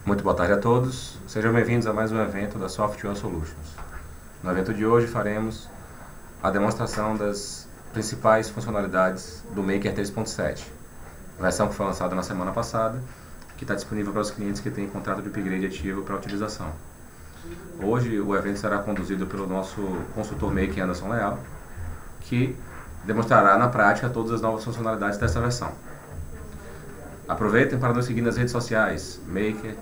Muito boa tarde a todos, sejam bem-vindos a mais um evento da Software Solutions. No evento de hoje faremos a demonstração das principais funcionalidades do Maker 3.7, versão que foi lançada na semana passada, que está disponível para os clientes que têm contrato de upgrade ativo para utilização. Hoje o evento será conduzido pelo nosso consultor Maker Anderson Leal, que demonstrará na prática todas as novas funcionalidades dessa versão. Aproveitem para nos seguir nas redes sociais Maker,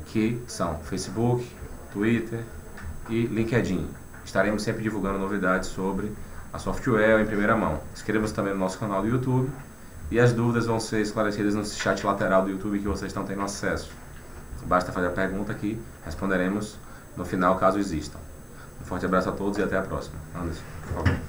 que são Facebook, Twitter e LinkedIn. Estaremos sempre divulgando novidades sobre a software em primeira mão. Inscreva-se também no nosso canal do YouTube e as dúvidas vão ser esclarecidas no chat lateral do YouTube que vocês estão tendo acesso. Basta fazer a pergunta que responderemos no final caso existam. Um forte abraço a todos e até a próxima. Anderson, por favor.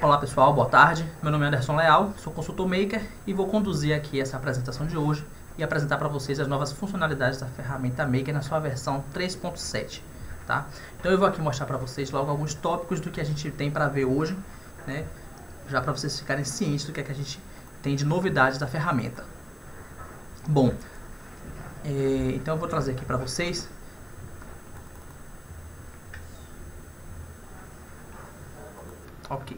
Olá pessoal, boa tarde. Meu nome é Anderson Leal, sou consultor Maker e vou conduzir aqui essa apresentação de hoje e apresentar para vocês as novas funcionalidades da ferramenta Maker na sua versão 3.7, tá? Então eu vou aqui mostrar para vocês logo alguns tópicos do que a gente tem para ver hoje, né? Já para vocês ficarem cientes do que é que a gente tem de novidades da ferramenta. Bom, então eu vou trazer aqui para vocês ok.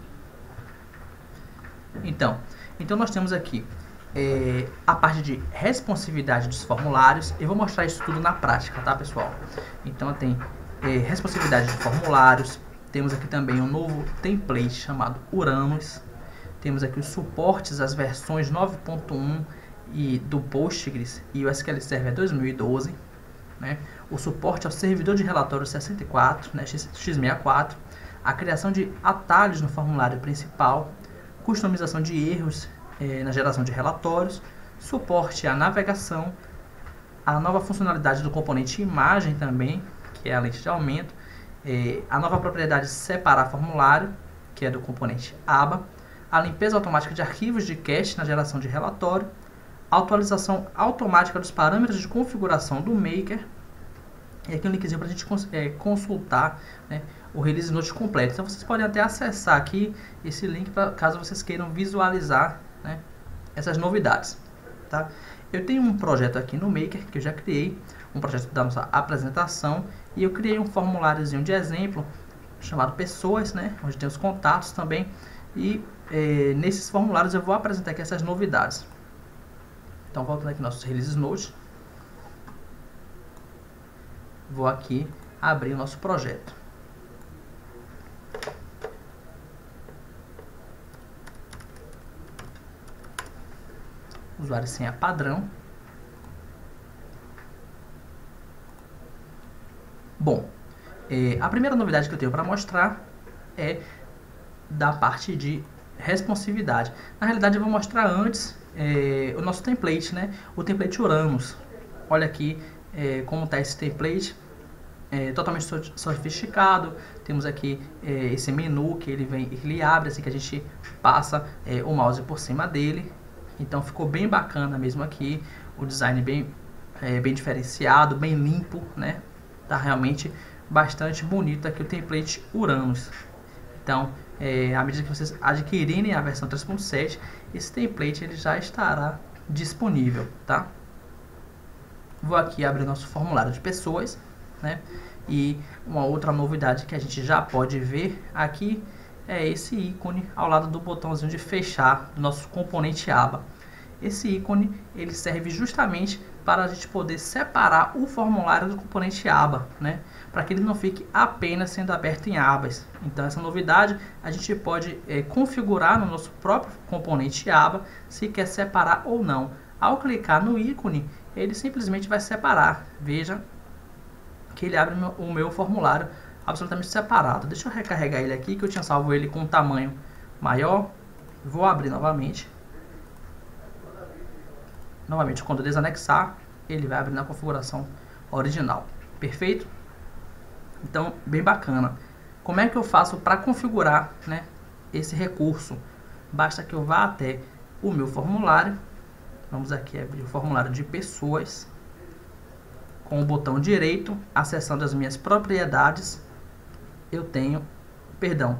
Então nós temos aqui a parte de responsividade dos formulários. Eu vou mostrar isso tudo na prática, tá pessoal? Então tem responsividade de formulários, temos aqui também um novo template chamado Uranus, temos aqui os suportes às versões 9.1 e do Postgres e o SQL Server 2012, né? O suporte ao servidor de relatório 64, né? X64, a criação de atalhos no formulário principal, customização de erros na geração de relatórios, suporte à navegação, a nova funcionalidade do componente imagem também, que é a lente de aumento, a nova propriedade separar formulário, que é do componente aba, a limpeza automática de arquivos de cache na geração de relatório, a atualização automática dos parâmetros de configuração do Maker, e aqui um linkzinho para a gente consultar, né, o release note completo. Então vocês podem até acessar aqui esse link caso vocês queiram visualizar, né, essas novidades, tá? Eu tenho um projeto aqui no Maker que eu já criei, um projeto da nossa apresentação, e eu criei um formuláriozinho de exemplo chamado pessoas, né, onde tem os contatos também, e nesses formulários eu vou apresentar aqui essas novidades. Então voltando aqui nossos release notes, vou aqui abrir o nosso projeto. Usuário e senha padrão. Bom, a primeira novidade que eu tenho para mostrar é da parte de responsividade. Na realidade eu vou mostrar antes o nosso template, né? O template Uranus. Olha aqui como está esse template, totalmente sofisticado. Temos aqui esse menu que ele abre assim que a gente passa o mouse por cima dele. Então ficou bem bacana mesmo aqui, o design bem diferenciado, bem limpo, né? Tá realmente bastante bonito aqui o template Uranus. Então, à medida que vocês adquirirem a versão 3.7, esse template ele já estará disponível, tá? Vou aqui abrir nosso formulário de pessoas, né? E uma outra novidade que a gente já pode ver aqui é esse ícone ao lado do botãozinho de fechar do nosso componente aba. Esse ícone ele serve justamente para a gente poder separar o formulário do componente aba, né? Para que ele não fique apenas sendo aberto em abas. Então essa novidade a gente pode configurar no nosso próprio componente aba se quer separar ou não. Ao clicar no ícone, ele simplesmente vai separar. Veja que ele abre o meu formulário absolutamente separado. Deixa eu recarregar ele aqui, que eu tinha salvo ele com um tamanho maior. Vou abrir novamente. Novamente, quando desanexar, ele vai abrir na configuração original. Perfeito? Então, bem bacana. Como é que eu faço para configurar, né, esse recurso? Basta que eu vá até o meu formulário. Vamos aqui abrir o formulário de pessoas. Com o botão direito, acessando as minhas propriedades, eu tenho, perdão,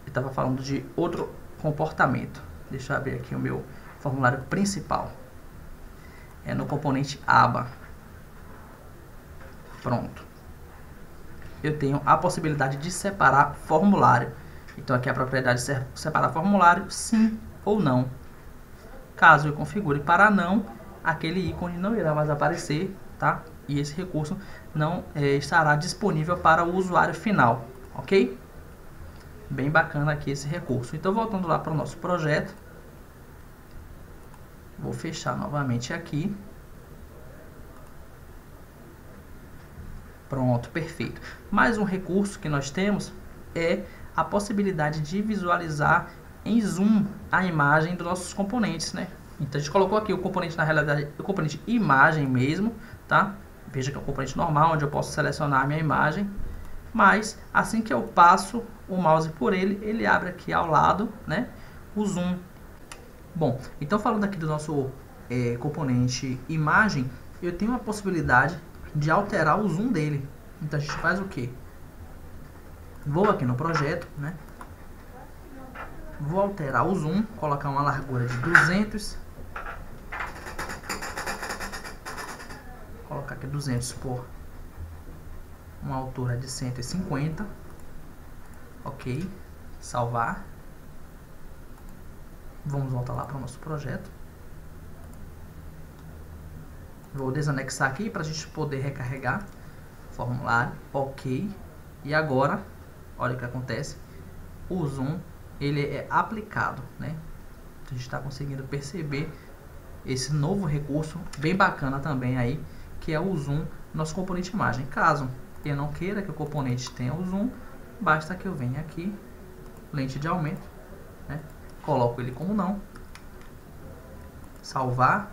eu estava falando de outro comportamento. Deixa eu abrir aqui o meu formulário principal. É no componente aba. Pronto. Eu tenho a possibilidade de separar formulário. Então aqui a propriedade de separar formulário, sim ou não. Caso eu configure para não, aquele ícone não irá mais aparecer, tá? E esse recurso não estará disponível para o usuário final, ok? Bem bacana aqui esse recurso. Então voltando lá para o nosso projeto, vou fechar novamente aqui. Pronto, perfeito. Mais um recurso que nós temos é a possibilidade de visualizar em zoom a imagem dos nossos componentes, né? Então a gente colocou aqui o componente, na realidade, o componente imagem mesmo, tá? Veja que é um componente normal, onde eu posso selecionar a minha imagem, mas assim que eu passo o mouse por ele, ele abre aqui ao lado, né, o zoom. Bom, então falando aqui do nosso componente imagem, eu tenho a possibilidade de alterar o zoom dele. Então a gente faz o que? Vou aqui no projeto, né? Vou alterar o zoom, colocar uma largura de 200. Colocar aqui 200 por uma altura de 150. Ok. Salvar. Vamos voltar lá para o nosso projeto. Vou desanexar aqui para a gente poder recarregar o formulário. Ok. E agora, olha o que acontece. O zoom, ele é aplicado, né? A gente está conseguindo perceber esse novo recurso, bem bacana também aí, que é o zoom do nosso componente imagem. Caso eu não queira que o componente tenha o zoom, basta que eu venha aqui, lente de aumento, né? Coloco ele como não, salvar,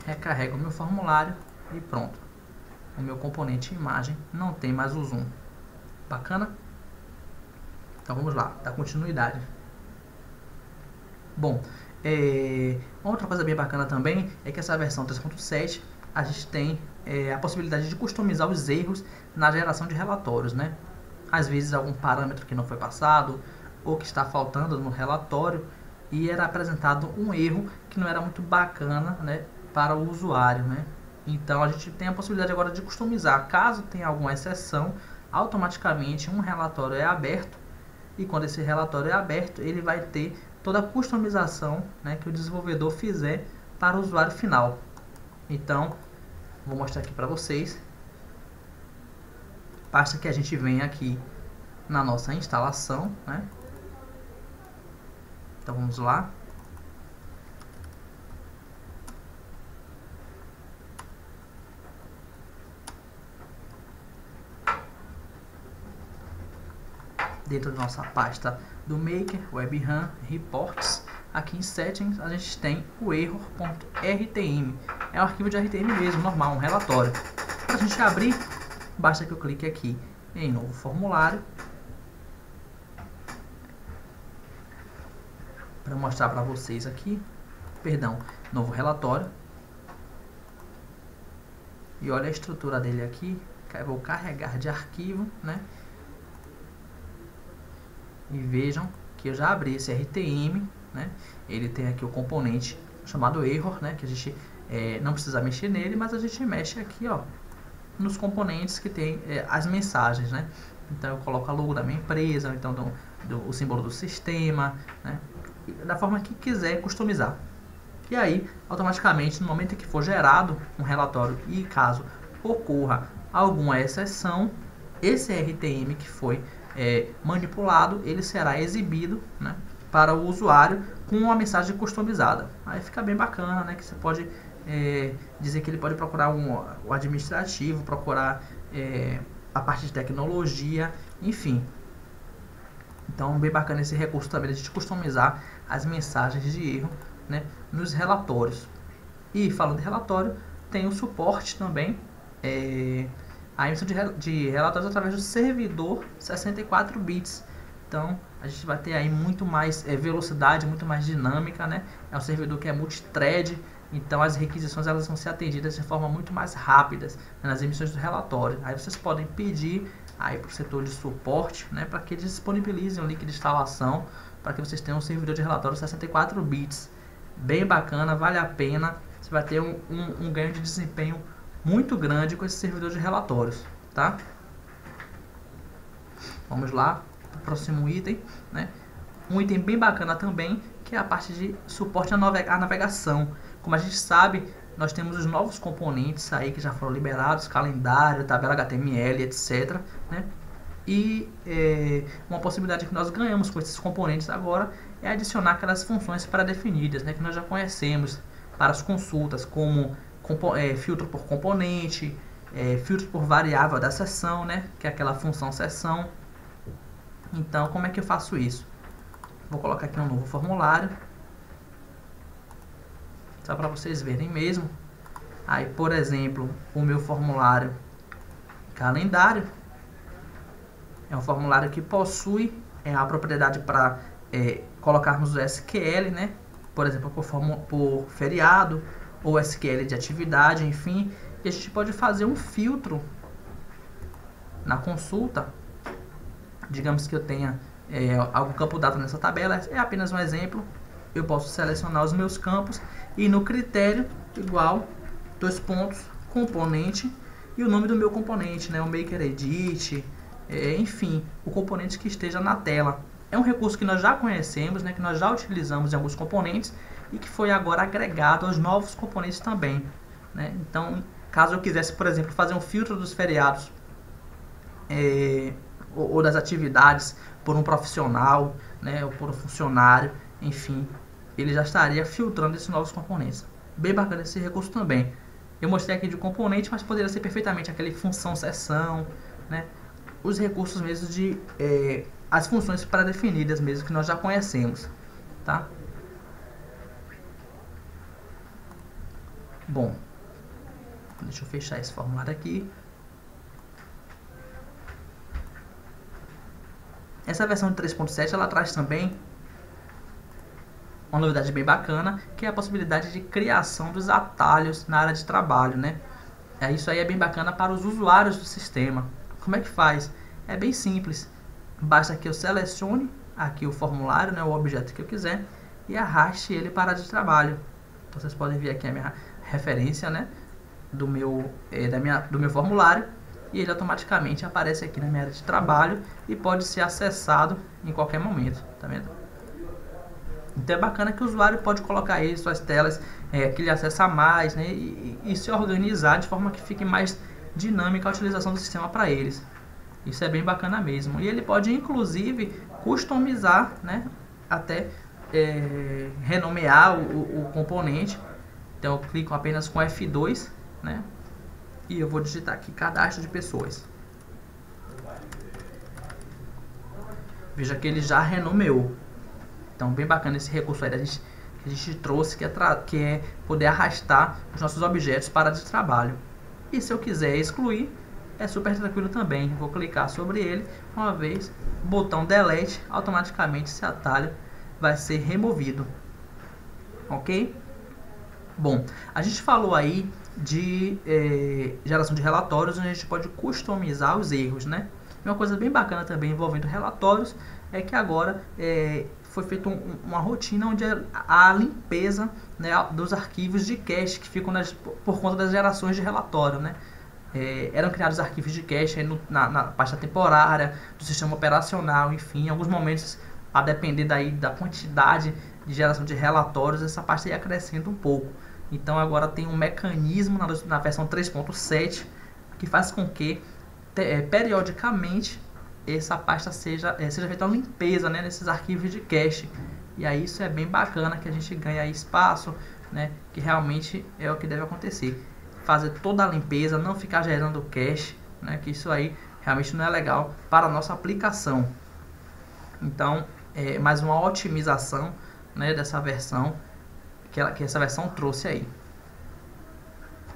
recarrego o meu formulário e pronto. O meu componente imagem não tem mais o zoom. Bacana? Então vamos lá, dar continuidade. Bom, outra coisa bem bacana também é que essa versão 3.7 a gente tem a possibilidade de customizar os erros na geração de relatórios, né? Às vezes algum parâmetro que não foi passado ou que está faltando no relatório e era apresentado um erro que não era muito bacana, né, para o usuário, né? Então a gente tem a possibilidade agora de customizar. Caso tenha alguma exceção, automaticamente um relatório é aberto e quando esse relatório é aberto, ele vai ter toda a customização, né, que o desenvolvedor fizer para o usuário final. Então, vou mostrar aqui para vocês. Basta que a gente venha aqui na nossa instalação, né? Então vamos lá. Dentro da nossa pasta do Maker, WebRAM, Reports, aqui em Settings a gente tem o error.rtm. É um arquivo de RTM mesmo, normal, um relatório. Para a gente abrir, basta que eu clique aqui em novo formulário. Para mostrar para vocês aqui, novo relatório. E olha a estrutura dele aqui. Eu vou carregar de arquivo, né? E vejam que eu já abri esse RTM, né? Ele tem aqui o componente chamado error, né? Que a gente não precisa mexer nele, mas a gente mexe aqui, ó, nos componentes que tem as mensagens, né? Então eu coloco a logo da minha empresa, ou então o símbolo do sistema, né? Da forma que quiser customizar. E aí, automaticamente, no momento em que for gerado um relatório e caso ocorra alguma exceção, esse RTM que foi manipulado, ele será exibido, né, para o usuário com uma mensagem customizada. Aí fica bem bacana, né, que você pode dizer que ele pode procurar o administrativo, procurar a parte de tecnologia, enfim. Então, bem bacana esse recurso também de a gente customizar as mensagens de erro, né, nos relatórios. E falando de relatório, tem o suporte também, a emissão de relatórios através do servidor 64 bits. Então, a gente vai ter aí muito mais velocidade, muito mais dinâmica, né? É um servidor que é multithread, então as requisições elas vão ser atendidas de forma muito mais rápida, né, nas emissões do relatório. Aí vocês podem pedir aí para o setor de suporte, né, para que eles disponibilizem o link de instalação para que vocês tenham um servidor de relatório 64 bits. Bem bacana, vale a pena. Você vai ter um ganho de desempenho muito grande com esse servidor de relatórios, tá? Vamos lá, próximo item, né? Um item bem bacana também, que é a parte de suporte à navegação. Como a gente sabe, nós temos os novos componentes aí que já foram liberados, calendário, tabela HTML, etc, né? E uma possibilidade que nós ganhamos com esses componentes agora é adicionar aquelas funções pré-definidas, né, que nós já conhecemos para as consultas, como filtro por componente, filtro por variável da seção, né, que é aquela função seção. Então, como é que eu faço isso? Vou colocar aqui um novo formulário, só para vocês verem mesmo. Aí, por exemplo, o meu formulário calendário é um formulário que possui a propriedade para colocarmos o SQL, né? Por exemplo, por feriado, ou SQL de atividade, enfim. E a gente pode fazer um filtro na consulta. Digamos que eu tenha algum campo data nessa tabela, é apenas um exemplo. Eu posso selecionar os meus campos e no critério igual, componente e o nome do meu componente, né? O Maker Edit, enfim, o componente que esteja na tela. É um recurso que nós já conhecemos, né? Que nós já utilizamos em alguns componentes e que foi agora agregado aos novos componentes também, né? Então, caso eu quisesse, por exemplo, fazer um filtro dos feriados ou das atividades por um profissional, né, ou por um funcionário, enfim, ele já estaria filtrando esses novos componentes. Bem bacana esse recurso também. Eu mostrei aqui de componente, mas poderia ser perfeitamente aquele função seção, né, os recursos mesmo de as funções pré-definidas mesmo que nós já conhecemos, tá? Bom, deixa eu fechar esse formulário aqui. Essa versão de 3.7 ela traz também uma novidade bem bacana, que é a possibilidade de criação dos atalhos na área de trabalho, né? Isso aí é bem bacana para os usuários do sistema. Como é que faz? É bem simples. Basta que eu selecione aqui o formulário, né, o objeto que eu quiser, e arraste ele para a área de trabalho. Então vocês podem ver aqui a minha referência, né, do meu formulário, e ele automaticamente aparece aqui na minha área de trabalho e pode ser acessado em qualquer momento, tá vendo? Então é bacana que o usuário pode colocar aí suas telas que ele acessa mais, né, e se organizar de forma que fique mais dinâmica a utilização do sistema para eles. Isso é bem bacana mesmo. E ele pode inclusive customizar, né, até renomear o componente. Então eu clico apenas com F2, né, e eu vou digitar aqui cadastro de pessoas. Veja que ele já renomeou. Então bem bacana esse recurso aí que a gente trouxe, que é poder arrastar os nossos objetos para a área de trabalho. E se eu quiser excluir, é super tranquilo também. Vou clicar sobre ele uma vez, botão delete, automaticamente esse atalho vai ser removido. Ok? Bom, a gente falou aí de geração de relatórios, onde a gente pode customizar os erros, né? E uma coisa bem bacana também envolvendo relatórios é que agora foi feita uma rotina onde a limpeza, né, dos arquivos de cache que ficam por conta das gerações de relatório, né? Eram criados arquivos de cache aí na pasta temporária do sistema operacional, enfim, em alguns momentos, a depender daí da quantidade de geração de relatórios, essa pasta ia crescendo um pouco. Então agora tem um mecanismo na versão 3.7 que faz com que periodicamente essa pasta seja feita uma limpeza, né, nesses arquivos de cache. E aí isso é bem bacana, que a gente ganha espaço, né, que realmente é o que deve acontecer. Fazer toda a limpeza, não ficar gerando cache, né, que isso aí realmente não é legal para a nossa aplicação. Então, mais uma otimização, né, dessa versão que essa versão trouxe aí.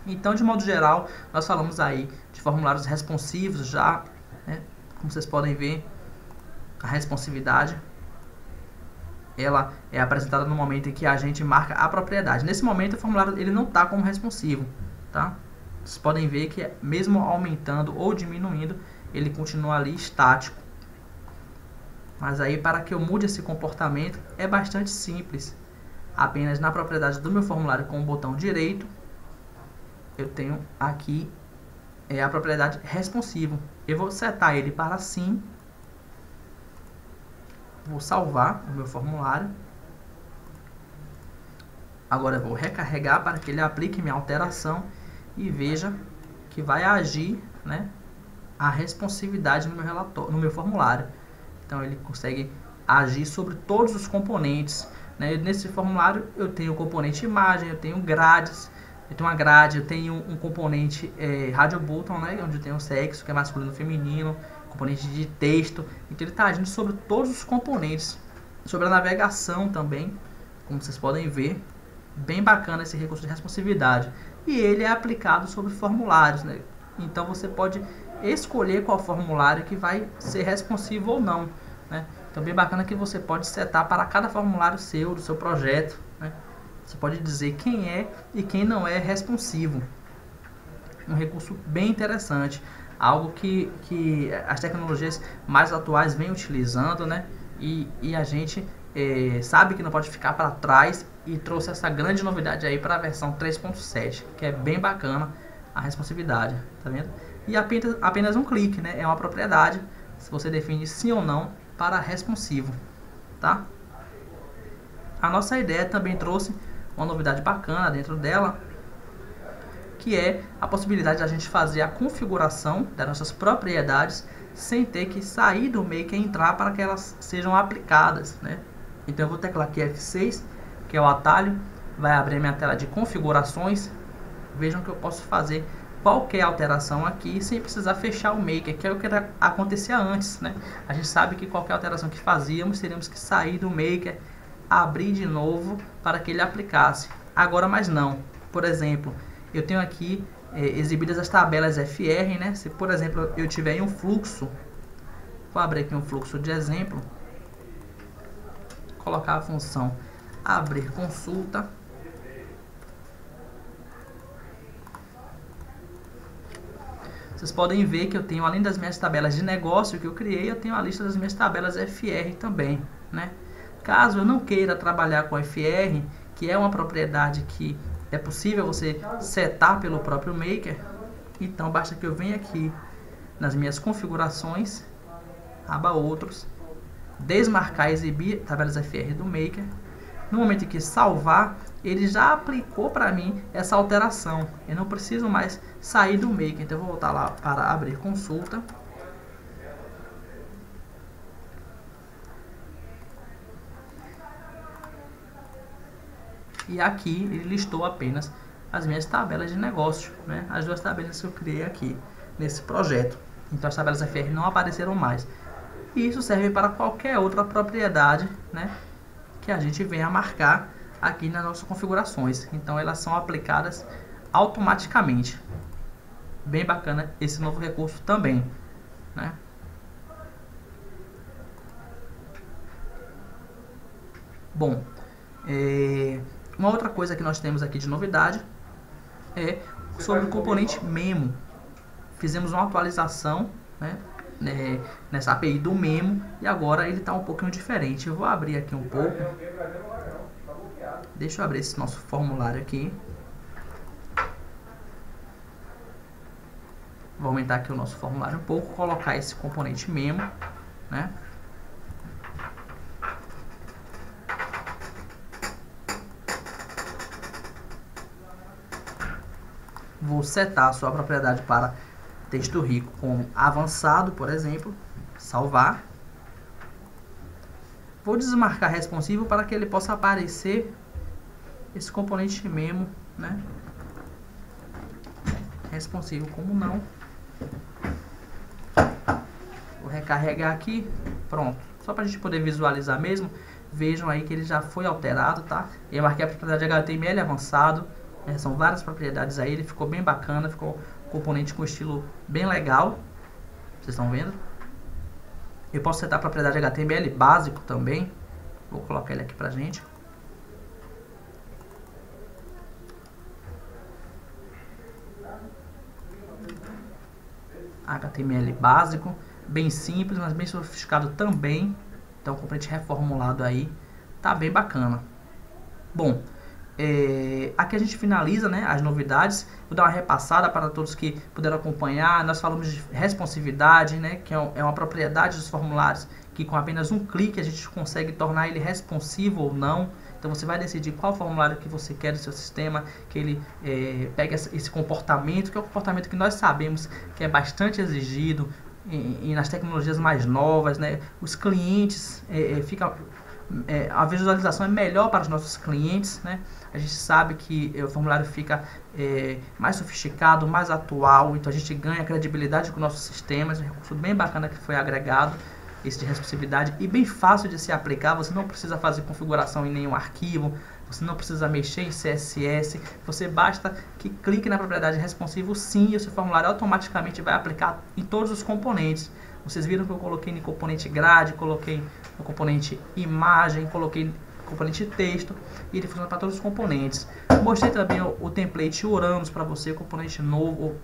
Então, de modo geral, nós falamos aí de formulários responsivos já, né? Como vocês podem ver, a responsividade ela é apresentada no momento em que a gente marca a propriedade. Nesse momento, o formulário ele não está como responsivo, tá? Vocês podem ver que mesmo aumentando ou diminuindo, ele continua ali estático. Mas aí, para que eu mude esse comportamento, é bastante simples. Apenas na propriedade do meu formulário com o botão direito, eu tenho aqui a propriedade responsivo. Eu vou setar ele para sim. Vou salvar o meu formulário. Agora eu vou recarregar para que ele aplique minha alteração e veja que vai agir, né, a responsividade no meu relatório, no meu formulário. Então ele consegue agir sobre todos os componentes, né? Nesse formulário eu tenho o componente imagem, eu tenho grades, eu tenho uma grade, eu tenho um componente radio button, né, onde eu tenho o sexo, que é masculino e feminino, componente de texto. Então ele está agindo sobre todos os componentes, sobre a navegação também, como vocês podem ver. Bem bacana esse recurso de responsividade. E ele é aplicado sobre formulários, né? Então você pode escolher qual formulário que vai ser responsivo ou não, né? Então bem bacana que você pode setar para cada formulário seu, do seu projeto, né? Você pode dizer quem é e quem não é responsivo. Um recurso bem interessante, algo que as tecnologias mais atuais vêm utilizando, né? E a gente sabe que não pode ficar para trás e trouxe essa grande novidade aí para a versão 3.7, que é bem bacana a responsividade, tá vendo? E apenas um clique, né? É uma propriedade, se você define sim ou não para responsivo, tá? A nossa ideia também trouxe uma novidade bacana dentro dela, que é a possibilidade de a gente fazer a configuração das nossas propriedades sem ter que sair do Maker e entrar para que elas sejam aplicadas, né? Então eu vou teclar aqui F6, que é o atalho, vai abrir a minha tela de configurações. Vejam que eu posso fazer qualquer alteração aqui sem precisar fechar o Maker, que é o que acontecia antes, né? A gente sabe que qualquer alteração que fazíamos, teríamos que sair do Maker, abrir de novo para que ele aplicasse. Agora mais não. Por exemplo, eu tenho aqui exibidas as tabelas FR, né? Se por exemplo eu tiver um fluxo, vou abrir aqui um fluxo de exemplo, colocar a função abrir consulta, vocês podem ver que eu tenho, além das minhas tabelas de negócio que eu criei, eu tenho a lista das minhas tabelas FR também, né? Caso eu não queira trabalhar com FR, que é uma propriedade que é possível você setar pelo próprio Maker, então basta que eu venha aqui nas minhas configurações, aba outros, desmarcar e exibir tabelas FR do Maker. No momento em que salvar, ele já aplicou para mim essa alteração. Eu não preciso mais sair do Maker. Então eu vou voltar lá para abrir consulta. E aqui ele listou apenas as minhas tabelas de negócio, né? As duas tabelas que eu criei aqui nesse projeto. Então as tabelas FR não apareceram mais. E isso serve para qualquer outra propriedade, né, que a gente venha marcar aqui nas nossas configurações. Então elas são aplicadas automaticamente. Bem bacana esse novo recurso também, né? Bom, uma outra coisa que nós temos aqui de novidade é sobre o componente Memo. Fizemos uma atualização, né, nessa API do Memo, e agora ele está um pouquinho diferente. Eu vou abrir aqui um pouco. Deixa eu abrir esse nosso formulário aqui. Vou aumentar aqui o nosso formulário um pouco, colocar esse componente Memo, né? Vou setar a sua propriedade para texto rico como avançado, por exemplo. Salvar. Vou desmarcar responsivo para que ele possa aparecer esse componente Memo, né? Responsivo como não. Vou recarregar aqui. Pronto. Só para a gente poder visualizar mesmo. Vejam aí que ele já foi alterado, tá? Eu marquei a propriedade HTML avançado. São várias propriedades aí, ele ficou bem bacana, ficou um componente com estilo bem legal. Vocês estão vendo? Eu posso setar a propriedade HTML básico também. Vou colocar ele aqui pra gente. HTML básico, bem simples, mas bem sofisticado também, Então, o componente reformulado aí tá bem bacana. Bom, aqui a gente finaliza, né, as novidades. Vou dar uma repassada para todos que puderam acompanhar. Nós falamos de responsividade, né, que é uma propriedade dos formulários que com apenas um clique a gente consegue tornar ele responsivo ou não. Então você vai decidir qual formulário que você quer do seu sistema, que ele pegue esse comportamento, que é o comportamento que nós sabemos que é bastante exigido e nas tecnologias mais novas, né? Os clientes a visualização é melhor para os nossos clientes, né? A gente sabe que o formulário fica mais sofisticado, mais atual, então a gente ganha credibilidade com nossos sistemas. É um recurso bem bacana que foi agregado, esse de responsividade, e bem fácil de se aplicar. Você não precisa fazer configuração em nenhum arquivo, você não precisa mexer em CSS, você basta que clique na propriedade responsivo sim, e o seu formulário automaticamente vai aplicar em todos os componentes. Vocês viram que eu coloquei no componente grade, coloquei no componente imagem, coloquei no componente texto, e ele funciona para todos os componentes. Mostrei também o template Uranus para você, o componente novo,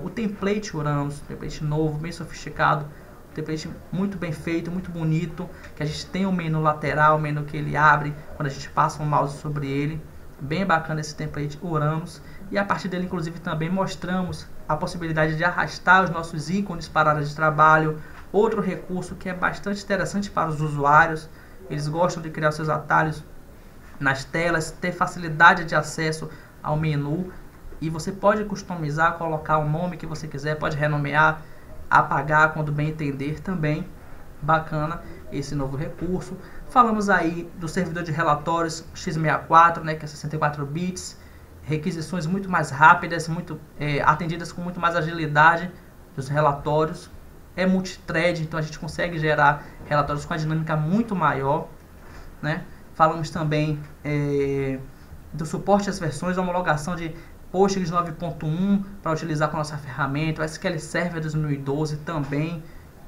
o template Uranus, template novo, bem sofisticado, template muito bem feito, muito bonito, que a gente tem um menu lateral, um menu que ele abre quando a gente passa o mouse sobre ele. Bem bacana esse template Uranus. E a partir dele, inclusive, também mostramos a possibilidade de arrastar os nossos ícones para a área de trabalho. Outro recurso que é bastante interessante para os usuários. Eles gostam de criar seus atalhos nas telas, ter facilidade de acesso ao menu. E você pode customizar, colocar o nome que você quiser, pode renomear, apagar quando bem entender também. Bacana esse novo recurso. Falamos aí do servidor de relatórios x64, né, que é 64 bits, requisições muito mais rápidas, atendidas com muito mais agilidade dos relatórios. É multithread, então a gente consegue gerar relatórios com a dinâmica muito maior, né? Falamos também do suporte às versões, da homologação de Postgres 9.1 para utilizar com a nossa ferramenta, o SQL Server 2012 também,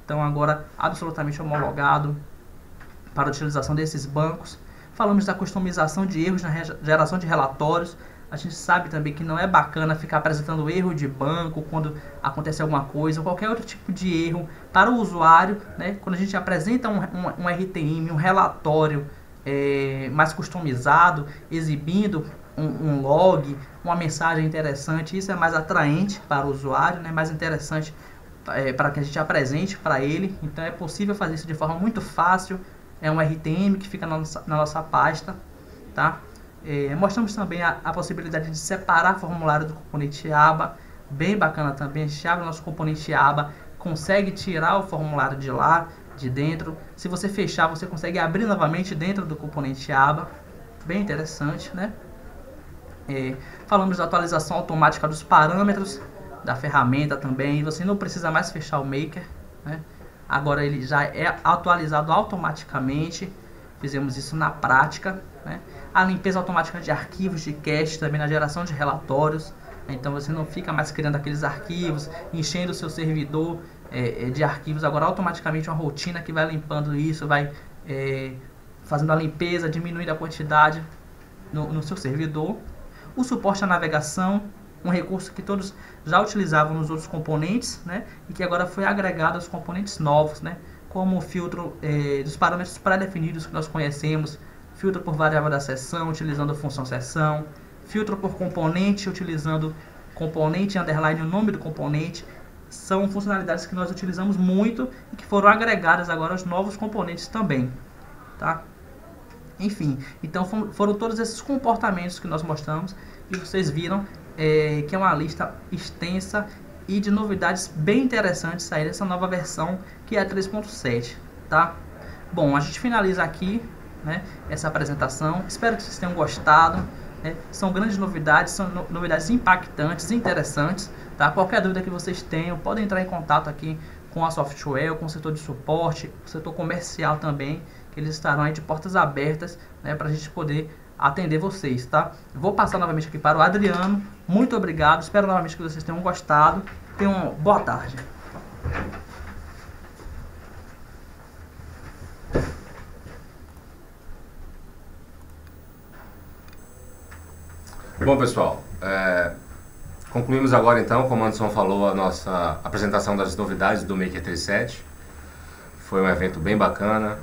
então agora absolutamente homologado para a utilização desses bancos. Falamos da customização de erros na geração de relatórios. A gente sabe também que não é bacana ficar apresentando erro de banco quando acontece alguma coisa, ou qualquer outro tipo de erro para o usuário, né? Quando a gente apresenta um RTM, um relatório mais customizado, exibindo um log, uma mensagem interessante, isso é mais atraente para o usuário, né? Mais interessante para que a gente apresente para ele. Então é possível fazer isso de forma muito fácil. É um RTM que fica na nossa pasta, tá? Mostramos também a possibilidade de separar formulário do componente aba, bem bacana também. A gente abre o nosso componente aba, consegue tirar o formulário de lá, de dentro. Se você fechar, você consegue abrir novamente dentro do componente aba, bem interessante, né? Falamos da atualização automática dos parâmetros da ferramenta também. Você não precisa mais fechar o Maker, né? Agora ele já é atualizado automaticamente. Fizemos isso na prática, né? A limpeza automática de arquivos de cache também na geração de relatórios. Então você não fica mais criando aqueles arquivos, enchendo o seu servidor de arquivos. Agora automaticamente uma rotina que vai limpando isso, vai fazendo a limpeza, diminuindo a quantidade no seu servidor. O suporte à navegação, um recurso que todos já utilizavam nos outros componentes, né? E que agora foi agregado aos componentes novos, né? Como o filtro dos parâmetros pré-definidos que nós conhecemos, filtro por variável da seção, utilizando a função seção, filtro por componente, utilizando componente underline o nome do componente. São funcionalidades que nós utilizamos muito e que foram agregadas agora aos novos componentes também, tá? Enfim, então foram todos esses comportamentos que nós mostramos e vocês viram que é uma lista extensa e de novidades bem interessantes sair dessa nova versão que é a 3.7, tá? Bom, a gente finaliza aqui, né, essa apresentação. Espero que vocês tenham gostado, né? São grandes novidades, são novidades impactantes, interessantes, tá? Qualquer dúvida que vocês tenham, podem entrar em contato aqui com a Softwell, com o setor de suporte, o setor comercial também, que eles estarão aí de portas abertas, né, para a gente poder atender vocês, tá? Vou passar novamente aqui para o Adriano. Muito obrigado, espero novamente que vocês tenham gostado. Tenham uma boa tarde. Bom, pessoal, concluímos agora então, como o Anderson falou, a nossa apresentação das novidades do Maker 3.7. Foi um evento bem bacana.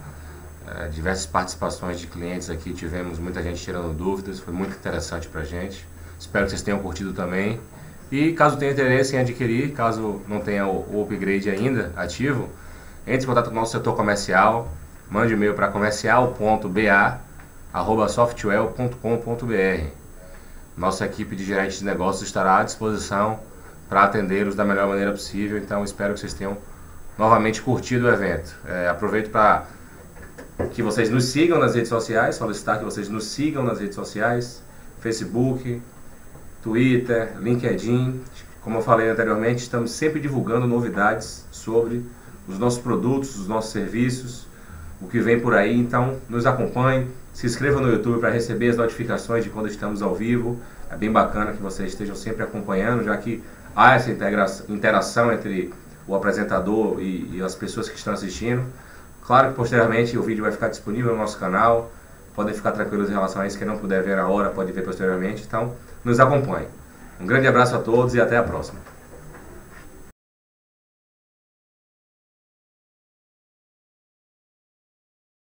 diversas participações de clientes aqui, tivemos muita gente tirando dúvidas, foi muito interessante pra gente. Espero que vocês tenham curtido também. E caso tenha interesse em adquirir, caso não tenha o upgrade ainda ativo, entre em contato com o nosso setor comercial, mande um e-mail para comercial.ba@softwell.com.br. Nossa equipe de gerentes de negócios estará à disposição para atendê-los da melhor maneira possível, então espero que vocês tenham novamente curtido o evento. Aproveito para que vocês nos sigam nas redes sociais, solicitar que vocês nos sigam nas redes sociais, Facebook, Twitter, LinkedIn. Como eu falei anteriormente, estamos sempre divulgando novidades sobre os nossos produtos, os nossos serviços, o que vem por aí. Então nos acompanhe, se inscreva no YouTube para receber as notificações de quando estamos ao vivo. É bem bacana que vocês estejam sempre acompanhando, já que há essa interação entre o apresentador e as pessoas que estão assistindo. Claro que posteriormente o vídeo vai ficar disponível no nosso canal, podem ficar tranquilos em relação a isso, quem não puder ver na hora pode ver posteriormente, então nos acompanhe. Um grande abraço a todos e até a próxima.